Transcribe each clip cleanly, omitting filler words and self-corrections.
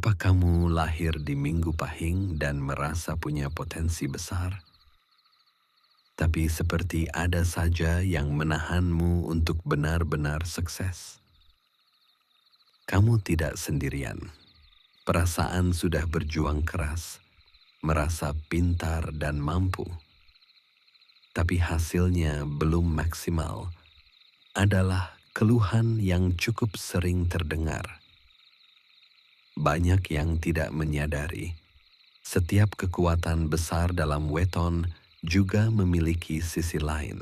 Apa kamu lahir di Minggu Pahing dan merasa punya potensi besar? Tapi seperti ada saja yang menahanmu untuk benar-benar sukses. Kamu tidak sendirian. Perasaan sudah berjuang keras, merasa pintar dan mampu. Tapi hasilnya belum maksimal adalah keluhan yang cukup sering terdengar. Banyak yang tidak menyadari setiap kekuatan besar dalam weton juga memiliki sisi lain.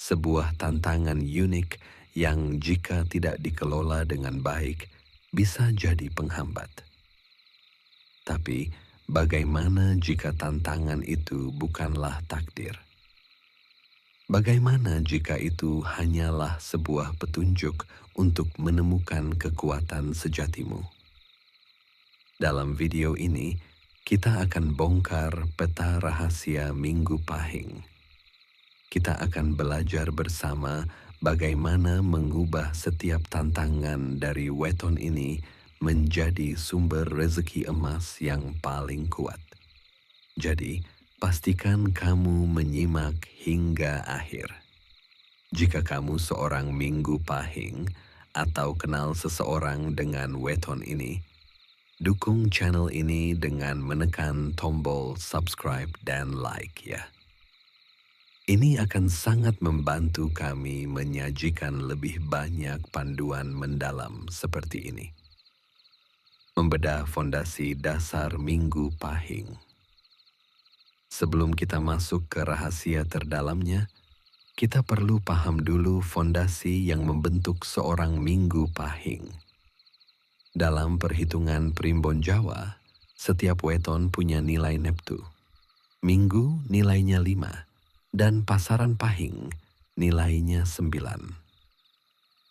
Sebuah tantangan unik yang jika tidak dikelola dengan baik bisa jadi penghambat. Tapi bagaimana jika tantangan itu bukanlah takdir? Bagaimana jika itu hanyalah sebuah petunjuk untuk menemukan kekuatan sejatimu? Dalam video ini, kita akan bongkar peta rahasia Minggu Pahing. Kita akan belajar bersama bagaimana mengubah setiap tantangan dari weton ini menjadi sumber rezeki emas yang paling kuat. Jadi, pastikan kamu menyimak hingga akhir. Jika kamu seorang Minggu Pahing atau kenal seseorang dengan weton ini, dukung channel ini dengan menekan tombol subscribe dan like ya. Ini akan sangat membantu kami menyajikan lebih banyak panduan mendalam seperti ini. Membedah fondasi dasar Minggu Pahing. Sebelum kita masuk ke rahasia terdalamnya, kita perlu paham dulu fondasi yang membentuk seorang Minggu Pahing. Dalam perhitungan primbon Jawa, setiap weton punya nilai neptu. Minggu nilainya 5 dan pasaran Pahing nilainya 9.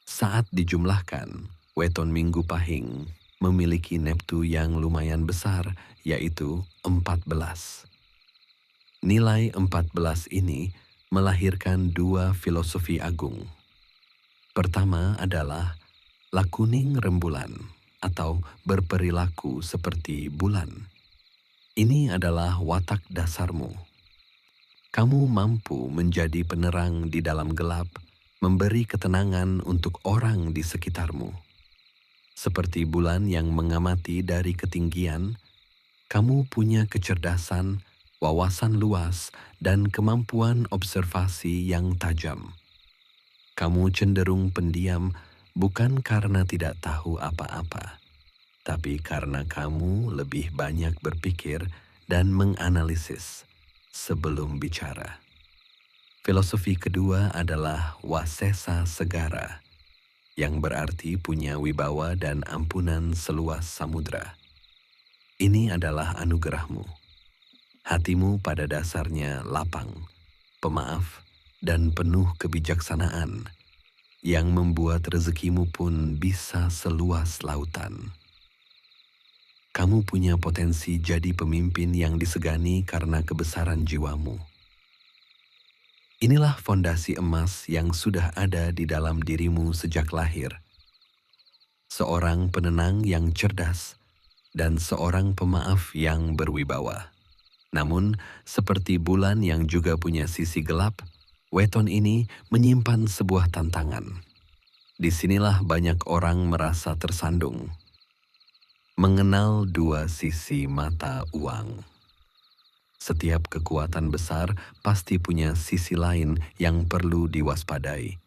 Saat dijumlahkan, weton Minggu Pahing memiliki neptu yang lumayan besar, yaitu 14. Nilai 14 ini melahirkan dua filosofi agung. Pertama adalah lakuning rembulan atau berperilaku seperti bulan. Ini adalah watak dasarmu. Kamu mampu menjadi penerang di dalam gelap, memberi ketenangan untuk orang di sekitarmu. Seperti bulan yang mengamati dari ketinggian, kamu punya kecerdasan, wawasan luas, dan kemampuan observasi yang tajam. Kamu cenderung pendiam bukan karena tidak tahu apa-apa, tapi karena kamu lebih banyak berpikir dan menganalisis sebelum bicara. Filosofi kedua adalah wasesa segara, yang berarti punya wibawa dan ampunan seluas samudra. Ini adalah anugerahmu. Hatimu pada dasarnya lapang, pemaaf, dan penuh kebijaksanaan, yang membuat rezekimu pun bisa seluas lautan. Kamu punya potensi jadi pemimpin yang disegani karena kebesaran jiwamu. Inilah fondasi emas yang sudah ada di dalam dirimu sejak lahir. Seorang penenang yang cerdas dan seorang pemaaf yang berwibawa. Namun, seperti bulan yang juga punya sisi gelap, weton ini menyimpan sebuah tantangan. Disinilah banyak orang merasa tersandung. Mengenal dua sisi mata uang. Setiap kekuatan besar pasti punya sisi lain yang perlu diwaspadai.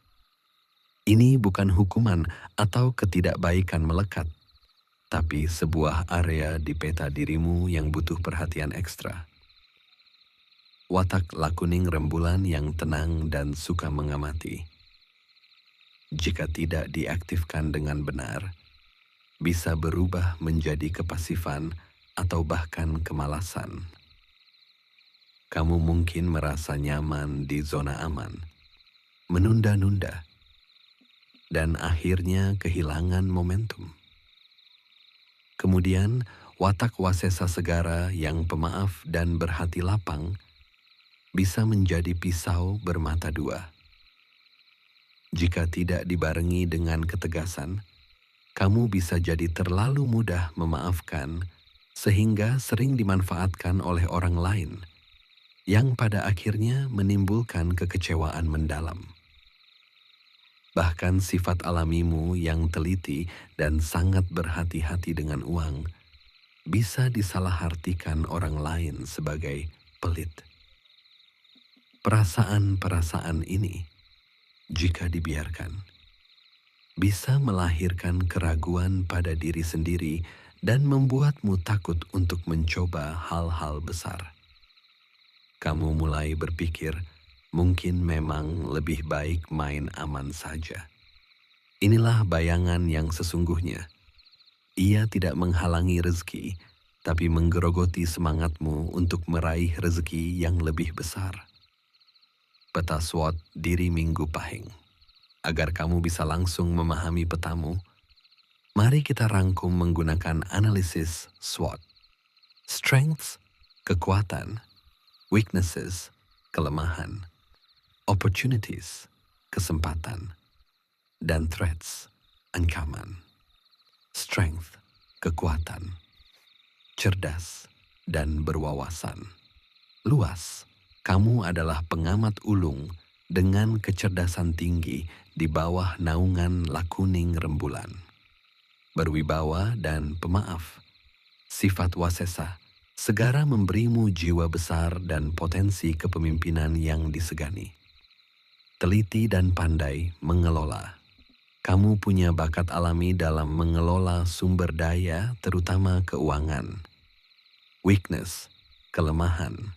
Ini bukan hukuman atau ketidakbaikan melekat, tapi sebuah area di peta dirimu yang butuh perhatian ekstra. Watak lakuning rembulan yang tenang dan suka mengamati. Jika tidak diaktifkan dengan benar, bisa berubah menjadi kepasifan atau bahkan kemalasan. Kamu mungkin merasa nyaman di zona aman, menunda-nunda, dan akhirnya kehilangan momentum. Kemudian, watak wasesa segara yang pemaaf dan berhati lapang bisa menjadi pisau bermata dua. Jika tidak dibarengi dengan ketegasan, Kamu bisa jadi terlalu mudah memaafkan sehingga sering dimanfaatkan oleh orang lain yang pada akhirnya menimbulkan kekecewaan mendalam. Bahkan sifat alamimu yang teliti dan sangat berhati-hati dengan uang bisa disalahartikan orang lain sebagai pelit. Perasaan-perasaan ini, jika dibiarkan, bisa melahirkan keraguan pada diri sendiri dan membuatmu takut untuk mencoba hal-hal besar. Kamu mulai berpikir, mungkin memang lebih baik main aman saja. Inilah bayangan yang sesungguhnya. Ia tidak menghalangi rezeki, tapi menggerogoti semangatmu untuk meraih rezeki yang lebih besar. Peta SWOT diri Minggu Pahing. Agar kamu bisa langsung memahami petamu, mari kita rangkum menggunakan analisis SWOT. Strengths, kekuatan; weaknesses, kelemahan; opportunities, kesempatan; dan threats, ancaman. Strength, kekuatan; cerdas dan berwawasan. Luas, kamu adalah pengamat ulung dengan kecerdasan tinggi di bawah naungan lakuning rembulan. Berwibawa dan pemaaf, sifat wasesa, segera memberimu jiwa besar dan potensi kepemimpinan yang disegani. Teliti dan pandai mengelola. Kamu punya bakat alami dalam mengelola sumber daya, terutama keuangan. Weakness, kelemahan,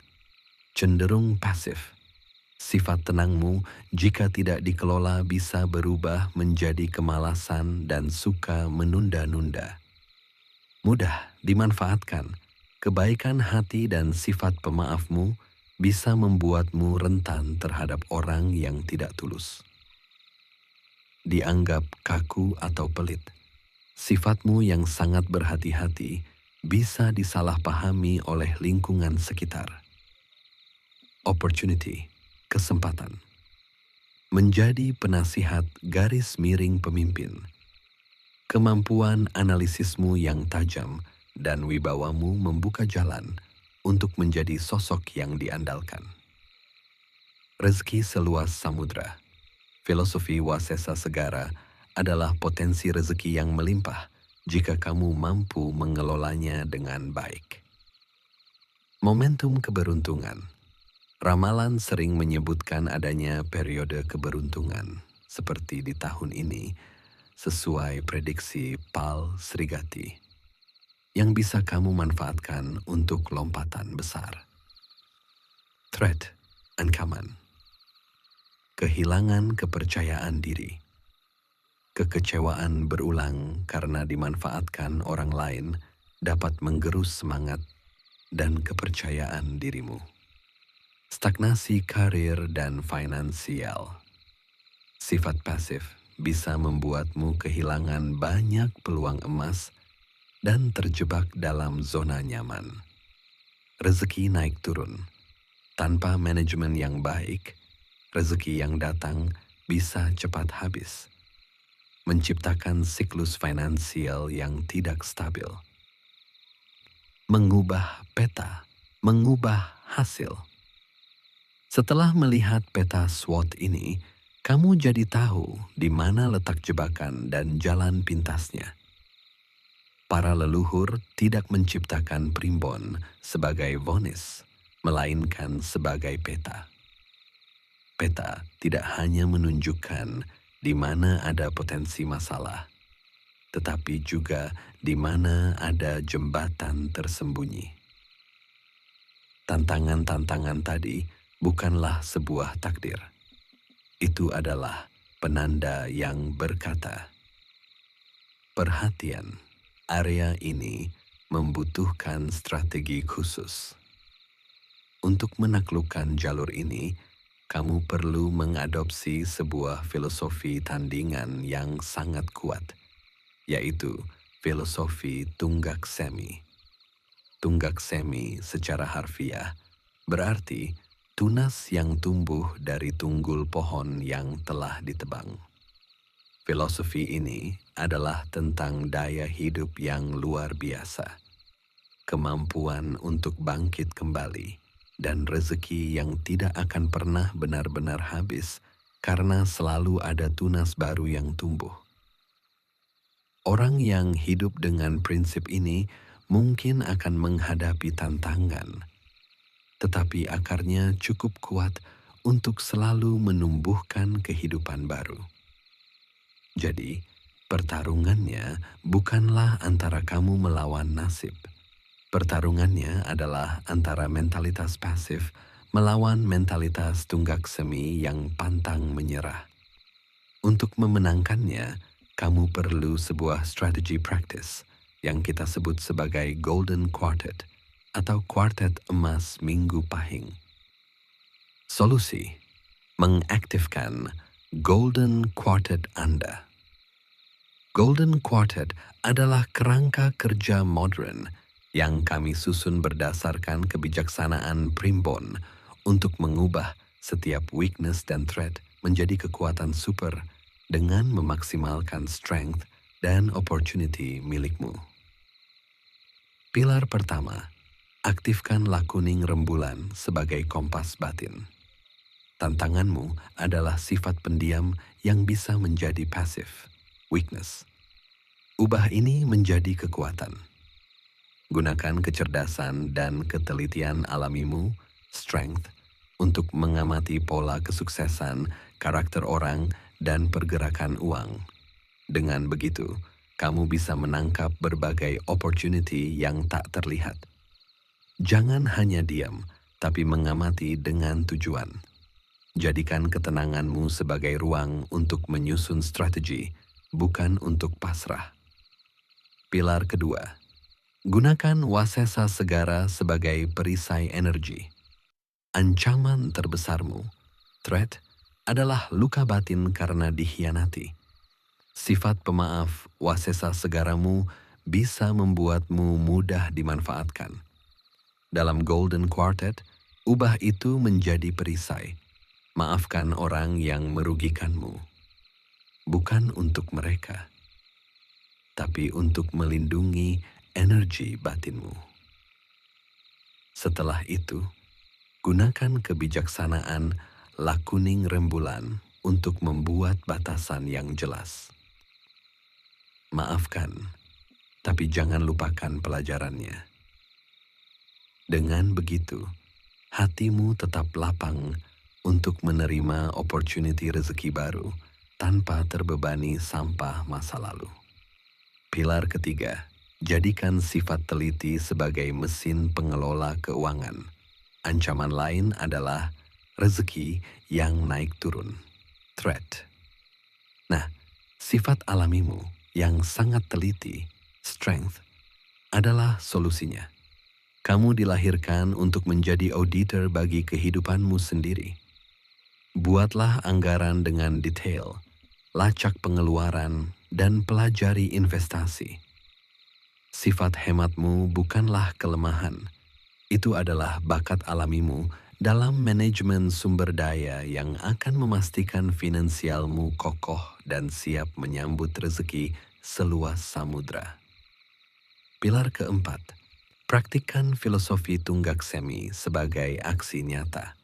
cenderung pasif. Sifat tenangmu jika tidak dikelola bisa berubah menjadi kemalasan dan suka menunda-nunda. Mudah dimanfaatkan, kebaikan hati dan sifat pemaafmu bisa membuatmu rentan terhadap orang yang tidak tulus. Dianggap kaku atau pelit, sifatmu yang sangat berhati-hati bisa disalahpahami oleh lingkungan sekitar. Opportunity, kesempatan. Menjadi penasihat garis miring pemimpin. Kemampuan analisismu yang tajam dan wibawamu membuka jalan untuk menjadi sosok yang diandalkan. Rezeki seluas samudra. Filosofi Wasesa Segara adalah potensi rezeki yang melimpah jika kamu mampu mengelolanya dengan baik. Momentum keberuntungan. Ramalan sering menyebutkan adanya periode keberuntungan, seperti di tahun ini, sesuai prediksi Pal Srigati, yang bisa kamu manfaatkan untuk lompatan besar. Threat, ancaman. Kehilangan kepercayaan diri. Kekecewaan berulang karena dimanfaatkan orang lain dapat menggerus semangat dan kepercayaan dirimu. Stagnasi karir dan finansial. Sifat pasif bisa membuatmu kehilangan banyak peluang emas dan terjebak dalam zona nyaman. Rezeki naik turun. Tanpa manajemen yang baik, rezeki yang datang bisa cepat habis, menciptakan siklus finansial yang tidak stabil. Mengubah peta, mengubah hasil. Setelah melihat peta SWOT ini, kamu jadi tahu di mana letak jebakan dan jalan pintasnya. Para leluhur tidak menciptakan primbon sebagai vonis, melainkan sebagai peta. Peta tidak hanya menunjukkan di mana ada potensi masalah, tetapi juga di mana ada jembatan tersembunyi. Tantangan-tantangan tadi bukanlah sebuah takdir. Itu adalah penanda yang berkata, perhatian, area ini membutuhkan strategi khusus. Untuk menaklukkan jalur ini, kamu perlu mengadopsi sebuah filosofi tandingan yang sangat kuat, yaitu filosofi tunggak semi. Tunggak semi secara harfiah berarti tunas yang tumbuh dari tunggul pohon yang telah ditebang. Filosofi ini adalah tentang daya hidup yang luar biasa, kemampuan untuk bangkit kembali, dan rezeki yang tidak akan pernah benar-benar habis karena selalu ada tunas baru yang tumbuh. Orang yang hidup dengan prinsip ini mungkin akan menghadapi tantangan, tetapi akarnya cukup kuat untuk selalu menumbuhkan kehidupan baru. Jadi, pertarungannya bukanlah antara kamu melawan nasib. Pertarungannya adalah antara mentalitas pasif melawan mentalitas tunggak semi yang pantang menyerah. Untuk memenangkannya, kamu perlu sebuah strategi praktis yang kita sebut sebagai Golden Quartet atau Quartet Emas Minggu Pahing. Solusi: mengaktifkan Golden Quartet Anda. Golden Quartet adalah kerangka kerja modern yang kami susun berdasarkan kebijaksanaan primbon untuk mengubah setiap weakness dan threat menjadi kekuatan super dengan memaksimalkan strength dan opportunity milikmu. Pilar pertama, aktifkan lakuning rembulan sebagai kompas batin. Tantanganmu adalah sifat pendiam yang bisa menjadi pasif, weakness. Ubah ini menjadi kekuatan. Gunakan kecerdasan dan ketelitian alamimu, strength, untuk mengamati pola kesuksesan, karakter orang, dan pergerakan uang. Dengan begitu, kamu bisa menangkap berbagai opportunity yang tak terlihat. Jangan hanya diam, tapi mengamati dengan tujuan. Jadikan ketenanganmu sebagai ruang untuk menyusun strategi, bukan untuk pasrah. Pilar kedua, gunakan wasesa segara sebagai perisai energi. Ancaman terbesarmu, threat, adalah luka batin karena dikhianati. Sifat pemaaf wasesa segaramu bisa membuatmu mudah dimanfaatkan. Dalam Golden Quartet, ubah itu menjadi perisai. Maafkan orang yang merugikanmu. Bukan untuk mereka, tapi untuk melindungi energi batinmu. Setelah itu, gunakan kebijaksanaan lakuning rembulan untuk membuat batasan yang jelas. Maafkan, tapi jangan lupakan pelajarannya. Dengan begitu, hatimu tetap lapang untuk menerima opportunity rezeki baru tanpa terbebani sampah masa lalu. Pilar ketiga, jadikan sifat teliti sebagai mesin pengelola keuangan. Ancaman lain adalah rezeki yang naik turun, threat. Nah, sifat alamimu yang sangat teliti, strength, adalah solusinya. Kamu dilahirkan untuk menjadi auditor bagi kehidupanmu sendiri. Buatlah anggaran dengan detail, lacak pengeluaran, dan pelajari investasi. Sifat hematmu bukanlah kelemahan. Itu adalah bakat alamimu dalam manajemen sumber daya yang akan memastikan finansialmu kokoh dan siap menyambut rezeki seluas samudra. Pilar keempat, praktikkan filosofi tunggak semi sebagai aksi nyata.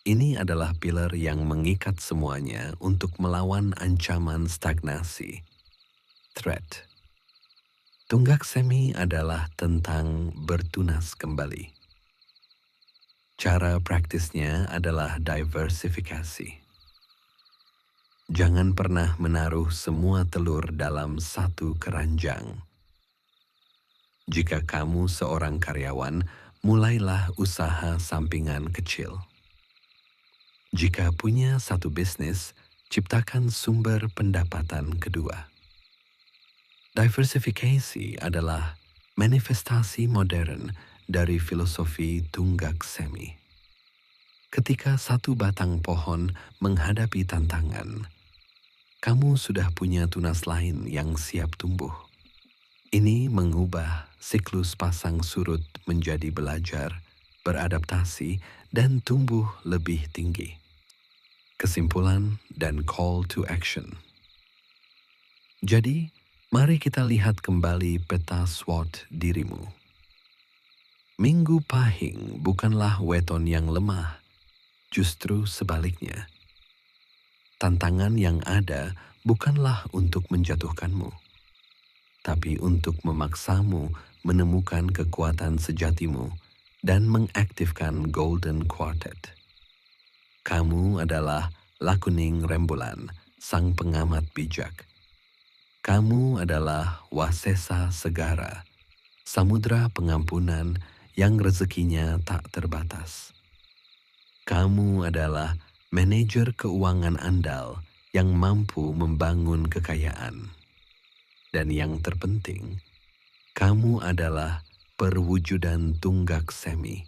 Ini adalah pilar yang mengikat semuanya untuk melawan ancaman stagnasi, threat. Tunggak semi adalah tentang bertunas kembali. Cara praktisnya adalah diversifikasi. Jangan pernah menaruh semua telur dalam satu keranjang. Jika kamu seorang karyawan, mulailah usaha sampingan kecil. Jika punya satu bisnis, ciptakan sumber pendapatan kedua. Diversifikasi adalah manifestasi modern dari filosofi tunggak semi. Ketika satu batang pohon menghadapi tantangan, kamu sudah punya tunas lain yang siap tumbuh. Ini mengubah siklus pasang surut menjadi belajar, beradaptasi, dan tumbuh lebih tinggi. Kesimpulan dan call to action. Jadi, mari kita lihat kembali peta SWOT dirimu. Minggu Pahing bukanlah weton yang lemah, justru sebaliknya. Tantangan yang ada bukanlah untuk menjatuhkanmu, tapi untuk memaksamu menemukan kekuatan sejatimu dan mengaktifkan Golden Quartet. Kamu adalah Lakuning Rembulan, sang pengamat bijak. Kamu adalah Wasesa Segara, samudra pengampunan yang rezekinya tak terbatas. Kamu adalah manajer keuangan andal yang mampu membangun kekayaan. Dan yang terpenting, kamu adalah perwujudan tunggak semi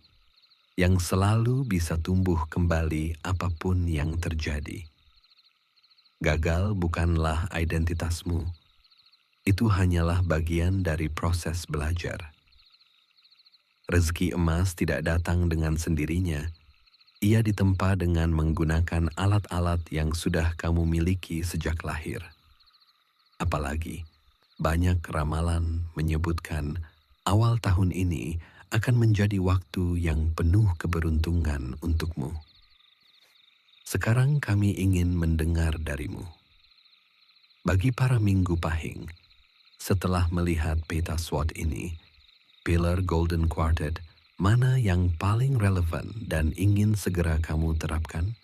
yang selalu bisa tumbuh kembali apapun yang terjadi. Gagal bukanlah identitasmu, itu hanyalah bagian dari proses belajar. Rezeki emas tidak datang dengan sendirinya, ia ditempa dengan menggunakan alat-alat yang sudah kamu miliki sejak lahir. Apalagi, banyak ramalan menyebutkan awal tahun ini akan menjadi waktu yang penuh keberuntungan untukmu. Sekarang kami ingin mendengar darimu. Bagi para Minggu Pahing, setelah melihat peta SWOT ini, pilar Golden Quartet mana yang paling relevan dan ingin segera kamu terapkan?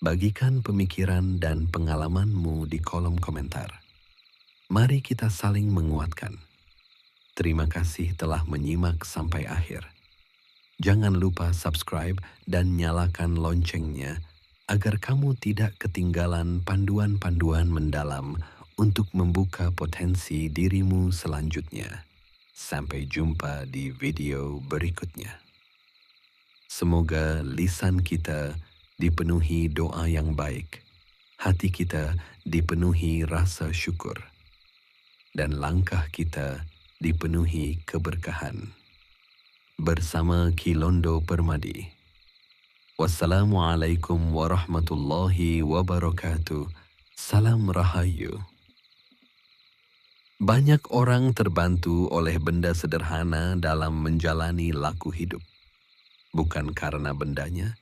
Bagikan pemikiran dan pengalamanmu di kolom komentar. Mari kita saling menguatkan. Terima kasih telah menyimak sampai akhir. Jangan lupa subscribe dan nyalakan loncengnya agar kamu tidak ketinggalan panduan-panduan mendalam untuk membuka potensi dirimu selanjutnya. Sampai jumpa di video berikutnya. Semoga lisan kita dipenuhi doa yang baik, hati kita dipenuhi rasa syukur, dan langkah kita dipenuhi keberkahan. Bersama Kilondo Permadi. Wassalamualaikum warahmatullahi wabarakatuh. Salam Rahayu. Banyak orang terbantu oleh benda sederhana dalam menjalani laku hidup. Bukan karena bendanya,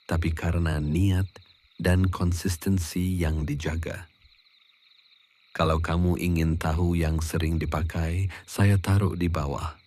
tapi karena niat dan konsistensi yang dijaga. Kalau kamu ingin tahu yang sering dipakai, saya taruh di bawah.